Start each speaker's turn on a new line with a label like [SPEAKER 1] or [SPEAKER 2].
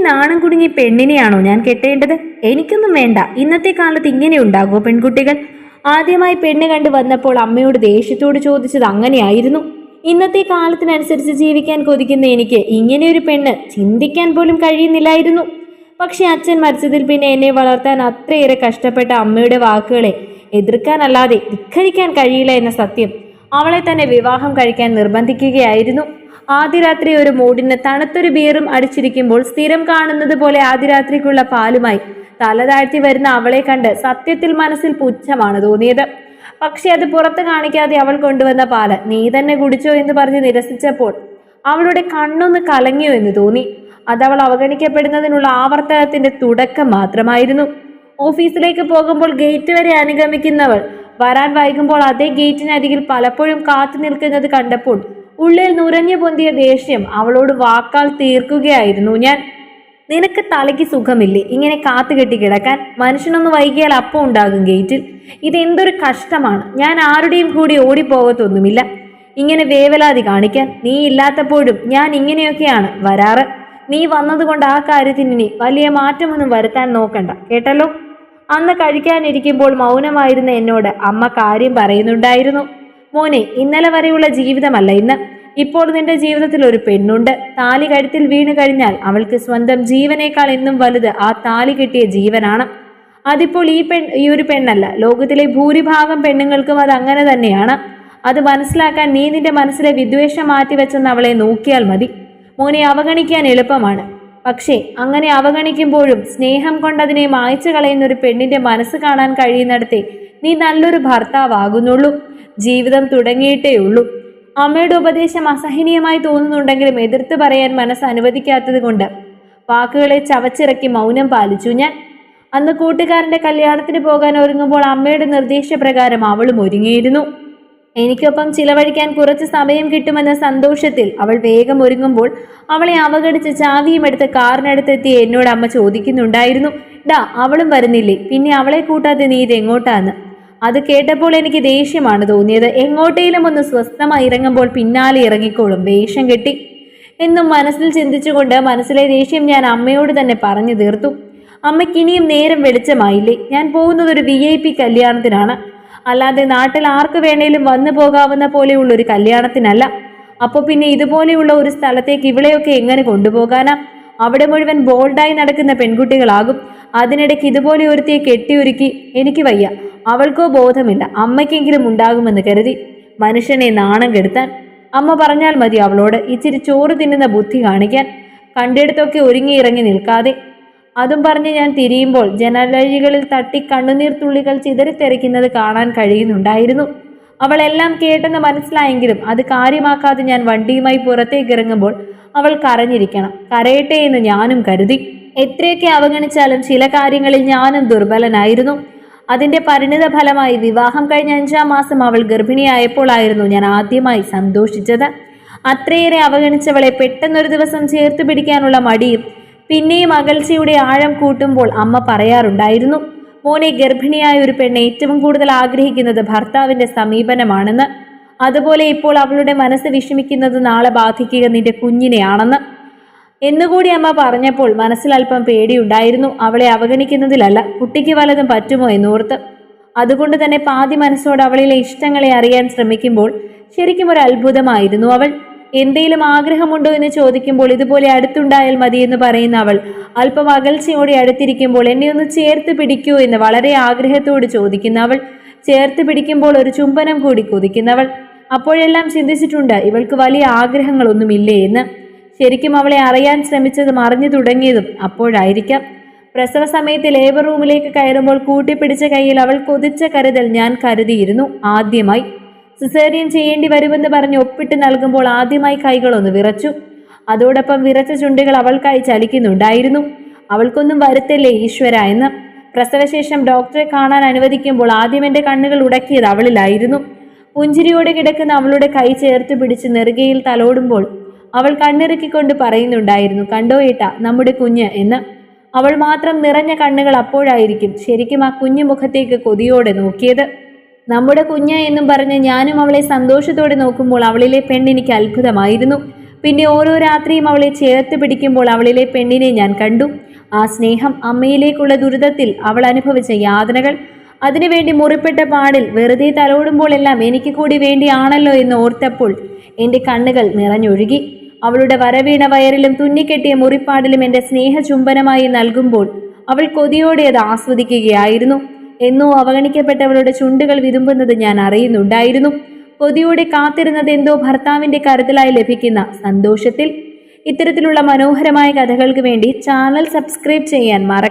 [SPEAKER 1] നാണം കുടുങ്ങിയ പെണ്ണിനെയാണോ ഞാൻ കെട്ടേണ്ടത്? എനിക്കൊന്നും വേണ്ട. ഇന്നത്തെ കാലത്ത് ഇങ്ങനെ ഉണ്ടാകുമോ പെൺകുട്ടികൾ? ആദ്യമായി പെണ്ണ് കണ്ടു വന്നപ്പോൾ അമ്മയോട് ദേഷ്യത്തോട് ചോദിച്ചത് അങ്ങനെയായിരുന്നു. ഇന്നത്തെ കാലത്തിനനുസരിച്ച് ജീവിക്കാൻ കൊതിക്കുന്ന എനിക്ക് ഇങ്ങനെയൊരു പെണ്ണ് ചിന്തിക്കാൻ പോലും കഴിയുന്നില്ലായിരുന്നു. പക്ഷെ അച്ഛൻ മരിച്ചതിൽ പിന്നെ എന്നെ വളർത്താൻ അത്രയേറെ കഷ്ടപ്പെട്ട അമ്മയുടെ വാക്കുകളെ എതിർക്കാനല്ലാതെ ധിക്കരിക്കാൻ കഴിയില്ല എന്ന സത്യം അവളെ തന്നെ വിവാഹം കഴിക്കാൻ നിർബന്ധിക്കുകയായിരുന്നു. ആദ്യ രാത്രി ഒരു മൂടിന് തണുത്തൊരു ബീറും അടിച്ചിരിക്കുമ്പോൾ സ്ഥിരം കാണുന്നത് പോലെ ആദ്യ രാത്രിക്കുള്ള പാലുമായി തല താഴ്ത്തി വരുന്ന അവളെ കണ്ട് സത്യത്തിൽ മനസ്സിൽ പുച്ഛമാണ് തോന്നിയത്. പക്ഷെ അത് പുറത്ത് കാണിക്കാതെ അവൾ കൊണ്ടുവന്ന പാല് നീ തന്നെ കുടിച്ചോ എന്ന് പറഞ്ഞ് നിരസിച്ചപ്പോൾ അവളുടെ കണ്ണൊന്ന് കലങ്ങിയോ എന്ന് തോന്നി. അതവൾ അവഗണിക്കപ്പെടുന്നതിനുള്ള ആവർത്തനത്തിന്റെ തുടക്കം മാത്രമായിരുന്നു. ഓഫീസിലേക്ക് പോകുമ്പോൾ ഗേറ്റ് വരെ അനുഗമിക്കുന്നവൾ വരാൻ വൈകുമ്പോൾ അതേ ഗേറ്റിനരികിൽ പലപ്പോഴും കാത്തു നിൽക്കുന്നത് കണ്ടപ്പോൾ ഉള്ളിൽ നുരഞ്ഞു പൊന്തിയ ദേഷ്യം അവളോട് വാക്കാൽ തീർക്കുകയായിരുന്നു ഞാൻ. നിനക്ക് തലയ്ക്ക് സുഖമില്ലേ ഇങ്ങനെ കാത്തു കെട്ടി കിടക്കാൻ? മനുഷ്യനൊന്ന് വൈകിയാൽ അപ്പം ഉണ്ടാകും ഗേറ്റിൽ. ഇതെന്തൊരു കഷ്ടമാണ്. ഞാൻ ആരുടെയും കൂടി ഓടിപ്പോകത്തൊന്നുമില്ല ഇങ്ങനെ വേവലാതി കാണിക്കാൻ. നീ ഇല്ലാത്തപ്പോഴും ഞാൻ ഇങ്ങനെയൊക്കെയാണ് വരാറ്. നീ വന്നതുകൊണ്ട് ആ കാര്യത്തിന് ഇനി വലിയ മാറ്റമൊന്നും വരുത്താൻ നോക്കണ്ട, കേട്ടല്ലോ. അന്ന് കഴിക്കാനിരിക്കുമ്പോൾ മൗനമായിരുന്ന എന്നോട് അമ്മ കാര്യം പറയുന്നുണ്ടായിരുന്നു. മോനെ, ഇന്നലെ വരെയുള്ള ജീവിതമല്ല ഇന്ന്. ഇപ്പോൾ നിന്റെ ജീവിതത്തിൽ ഒരു പെണ്ണുണ്ട്. താലി കഴുത്തിൽ വീണ് കഴിഞ്ഞാൽ അവൾക്ക് സ്വന്തം ജീവനേക്കാൾ എന്നും വലുത് ആ താലി കെട്ടിയ ജീവനാണ്. അതിപ്പോൾ ഈ ഒരു പെണ്ണല്ല, ലോകത്തിലെ ഭൂരിഭാഗം പെണ്ണുങ്ങൾക്കും അത് അങ്ങനെ തന്നെയാണ്. അത് മനസ്സിലാക്കാൻ നീ നിന്റെ മനസ്സിലെ വിദ്വേഷം മാറ്റിവെച്ചെന്ന് അവളെ നോക്കിയാൽ മതി. മോനെ, അവഗണിക്കാൻ എളുപ്പമാണ്. പക്ഷേ അങ്ങനെ അവഗണിക്കുമ്പോഴും സ്നേഹം കൊണ്ടതിനെ മായ്ച്ചു കളയുന്ന ഒരു പെണ്ണിന്റെ മനസ്സ് കാണാൻ കഴിയുന്നിടത്തെ നീ നല്ലൊരു ഭർത്താവാകുന്നുള്ളൂ. ജീവിതം തുടങ്ങിയിട്ടേ ഉള്ളൂ. അമ്മയുടെ ഉപദേശം അസഹനീയമായി തോന്നുന്നുണ്ടെങ്കിലും എതിർത്ത് പറയാൻ മനസ്സ് അനുവദിക്കാത്തത് കൊണ്ട് വാക്കുകളെ ചവച്ചിറക്കി മൗനം പാലിച്ചു ഞാൻ. അന്ന് കൂട്ടുകാരന്റെ കല്യാണത്തിന് പോകാൻ ഒരുങ്ങുമ്പോൾ അമ്മയുടെ നിർദ്ദേശപ്രകാരം അവളും ഒരുങ്ങിയിരുന്നു. എനിക്കൊപ്പം ചിലവഴിക്കാൻ കുറച്ച് സമയം കിട്ടുമെന്ന സന്തോഷത്തിൽ അവൾ വേഗം ഒരുങ്ങുമ്പോൾ അവളെ അവഗണിച്ച് ചാവിയും എടുത്ത് കാറിനടുത്തെത്തി എന്നോട് അമ്മ ചോദിക്കുന്നുണ്ടായിരുന്നു, ഡാ അവളും വരുന്നില്ലേ? പിന്നെ അവളെ കൂട്ടാതെ നീ ഇതെങ്ങോട്ടാന്ന്? അത് കേട്ടപ്പോൾ എനിക്ക് ദേഷ്യമാണ് തോന്നിയത്. എങ്ങോട്ടേലും ഒന്ന് സ്വസ്ഥമായി ഇറങ്ങുമ്പോൾ പിന്നാലെ ഇറങ്ങിക്കോളും, വേഷം കെട്ടി എന്നും മനസ്സിൽ ചിന്തിച്ചുകൊണ്ട് മനസ്സിലെ ദേഷ്യം ഞാൻ അമ്മയോട് തന്നെ പറഞ്ഞു തീർത്തു. അമ്മയ്ക്കിനിയും നേരം വെളിച്ചമായില്ലേ? ഞാൻ പോകുന്നത് ഒരു VIP കല്യാണത്തിനാണ്, അല്ലാതെ നാട്ടിൽ ആർക്ക് വേണേലും വന്നു പോകാവുന്ന പോലെയുള്ള ഒരു കല്യാണത്തിനല്ല. അപ്പോൾ പിന്നെ ഇതുപോലെയുള്ള ഒരു സ്ഥലത്തേക്ക് ഇവളെയൊക്കെ എങ്ങനെ കൊണ്ടുപോകാനാ? അവിടെ മുഴുവൻ ബോൾഡായി നടക്കുന്ന പെൺകുട്ടികളാകും. അതിനിടയ്ക്ക് ഇതുപോലെ ഒരുത്തിയെ കെട്ടിയൊരുക്കി എനിക്ക് വയ്യ. അവൾക്കോ ബോധമില്ല, അമ്മയ്ക്കെങ്കിലും ഉണ്ടാകുമെന്ന് കരുതി. മനുഷ്യനെ നാണം കെടുത്താൻ. അമ്മ പറഞ്ഞാൽ മതി അവളോട് ഇച്ചിരി ചോറ് തിന്നുന്ന ബുദ്ധി കാണിക്കാൻ, കണ്ടിടത്തൊക്കെ ഒരുങ്ങി ഇറങ്ങി നിൽക്കാതെ. അതും പറഞ്ഞ് ഞാൻ തിരിയുമ്പോൾ ജനലഴികളിൽ തട്ടി കണ്ണുനീർ തുള്ളികൾ ചിതറിത്തെറിക്കുന്നത് കാണാൻ കഴിയുന്നുണ്ടായിരുന്നു. അവളെല്ലാം കേട്ടെന്ന് മനസ്സിലായെങ്കിലും അത് കാര്യമാക്കാതെ ഞാൻ വണ്ടിയുമായി പുറത്തേക്ക് ഇറങ്ങുമ്പോൾ അവൾ കരഞ്ഞിരിക്കണം. കരയട്ടെ എന്ന് ഞാനും കരുതി. എത്രയൊക്കെ അവഗണിച്ചാലും ചില കാര്യങ്ങളിൽ ഞാനും ദുർബലനായിരുന്നു. അതിന്റെ പരിണിത ഫലമായി വിവാഹം കഴിഞ്ഞ 5-ാം മാസം അവൾ ഗർഭിണിയായപ്പോഴായിരുന്നു ഞാൻ ആദ്യമായി സന്തോഷിച്ചത്. അത്രയേറെ അവഗണിച്ചവളെ പെട്ടെന്നൊരു ദിവസം ചേർത്ത് പിടിക്കാനുള്ള മടിയും പിന്നെയും അകൽച്ചയുടെ ആഴം കൂട്ടുമ്പോൾ അമ്മ പറയാറുണ്ടായിരുന്നു, മോനെ, ഗർഭിണിയായ ഒരു പെണ്ണ് ഏറ്റവും കൂടുതൽ ആഗ്രഹിക്കുന്നത് ഭർത്താവിന്റെ സമീപനമാണെന്ന്. അതുപോലെ ഇപ്പോൾ അവളുടെ മനസ്സ് വിഷമിക്കുന്നത് നാളെ ബാധിക്കുക നിന്റെ കുഞ്ഞിനെയാണെന്ന് എന്നുകൂടി അമ്മ പറഞ്ഞപ്പോൾ മനസ്സിൽ അല്പം പേടിയുണ്ടായിരുന്നു. അവളെ അവഗണിക്കുന്നതിലല്ല, കുട്ടിക്ക് വല്ലതും പറ്റുമോ എന്നോർത്ത്. അതുകൊണ്ട് തന്നെ പാതി മനസ്സോട് അവളിലെ ഇഷ്ടങ്ങളെ അറിയാൻ ശ്രമിക്കുമ്പോൾ ശരിക്കും ഒരു അത്ഭുതമായിരുന്നു അവൾ. എന്തേലും ആഗ്രഹമുണ്ടോ എന്ന് ചോദിക്കുമ്പോൾ ഇതുപോലെ അടുത്തുണ്ടായാൽ മതി എന്ന് പറയുന്ന അവൾ അല്പം അകൽച്ചയോടെ അടുത്തിരിക്കുമ്പോൾ എന്നെ ഒന്ന് ചേർത്ത് പിടിക്കൂ എന്ന് വളരെ ആഗ്രഹത്തോട് ചോദിക്കുന്ന അവൾ, ചേർത്ത് പിടിക്കുമ്പോൾ ഒരു ചുംബനം കൂടി കൊതിക്കുന്നവൾ. അപ്പോഴെല്ലാം ചിന്തിച്ചിട്ടുണ്ട് ഇവൾക്ക് വലിയ ആഗ്രഹങ്ങളൊന്നുമില്ലേ എന്ന്. ശരിക്കും അവളെ അറിയാൻ ശ്രമിച്ചതും അറിഞ്ഞു തുടങ്ങിയതും അപ്പോഴായിരിക്കാം. പ്രസവ സമയത്ത് ലേബർ റൂമിലേക്ക് കയറുമ്പോൾ കൂട്ടിപ്പിടിച്ച കയ്യിൽ അവൾ കൊതിച്ച കരുതൽ ഞാൻ കരുതിയിരുന്നു. ആദ്യമായി സിസേറിയൻ ചെയ്യേണ്ടി വരുമെന്ന് പറഞ്ഞ് ഒപ്പിട്ട് നൽകുമ്പോൾ ആദ്യമായി കൈകളൊന്ന് വിറച്ചു. അതോടൊപ്പം വിറച്ച ചുണ്ടുകൾ അവൾക്കായി ചലിക്കുന്നുണ്ടായിരുന്നു. അവൾക്കൊന്നും വരുത്തല്ലേ ഈശ്വര എന്ന്. പ്രസവശേഷം ഡോക്ടറെ കാണാൻ അനുവദിക്കുമ്പോൾ ആദ്യം എൻ്റെ കണ്ണുകൾ ഉടക്കിയത് അവളിലായിരുന്നു. പുഞ്ചിരിയോടെ കിടക്കുന്ന അവളുടെ കൈ ചേർത്ത് പിടിച്ച് നെറുകയിൽ തലോടുമ്പോൾ അവൾ കണ്ണിറുക്കിക്കൊണ്ട് പറയുന്നുണ്ടായിരുന്നു, കണ്ടോ ഏട്ടാ നമ്മുടെ കുഞ്ഞ് എന്ന്. അവൾ മാത്രം നിറഞ്ഞ കണ്ണുകൾ അപ്പോഴായിരിക്കും ശരിക്കും ആ കുഞ്ഞു മുഖത്തേക്ക് കൊതിയോടെ നോക്കിയത്. നമ്മുടെ കുഞ്ഞ് എന്നും പറഞ്ഞ് ഞാനും അവളെ സന്തോഷത്തോടെ നോക്കുമ്പോൾ അവളിലെ പെണ്ണെനിക്ക് അത്ഭുതമായിരുന്നു. പിന്നെ ഓരോ രാത്രിയും അവളെ ചേർത്ത് പിടിക്കുമ്പോൾ അവളിലെ പെണ്ണിനെ ഞാൻ കണ്ടു. ആ സ്നേഹം, അമ്മയിലേക്കുള്ള ദുരിതത്തിൽ അവൾ അനുഭവിച്ച യാതനകൾ, അതിനുവേണ്ടി മുറിപ്പെട്ട പാടിൽ വെറുതെ തലോടുമ്പോഴെല്ലാം എനിക്ക് കൂടി വേണ്ടിയാണല്ലോ എന്ന് ഓർത്തപ്പോൾ എൻ്റെ കണ്ണുകൾ നിറഞ്ഞൊഴുകി. അവളുടെ വരവീണ വയറിലും തുന്നിക്കെട്ടിയ മുറിപ്പാടിലും എൻ്റെ സ്നേഹചുംബനമായി നൽകുമ്പോൾ അവൾ കൊതിയോടെ അത് ആസ്വദിക്കുകയായിരുന്നു. എന്നോ അവഗണിക്കപ്പെട്ടവളുടെ ചുണ്ടുകൾ വിതുമ്പുന്നത് ഞാൻ അറിയുന്നുണ്ടായിരുന്നു. കൊതിയോടെ കാത്തിരുന്നത് എന്തോ ഭർത്താവിൻ്റെ കരുതലായി ലഭിക്കുന്ന സന്തോഷത്തിൽ. ഇത്തരത്തിലുള്ള മനോഹരമായ കഥകൾക്ക് വേണ്ടി ചാനൽ സബ്സ്ക്രൈബ് ചെയ്യാൻ മറക്കരുത്.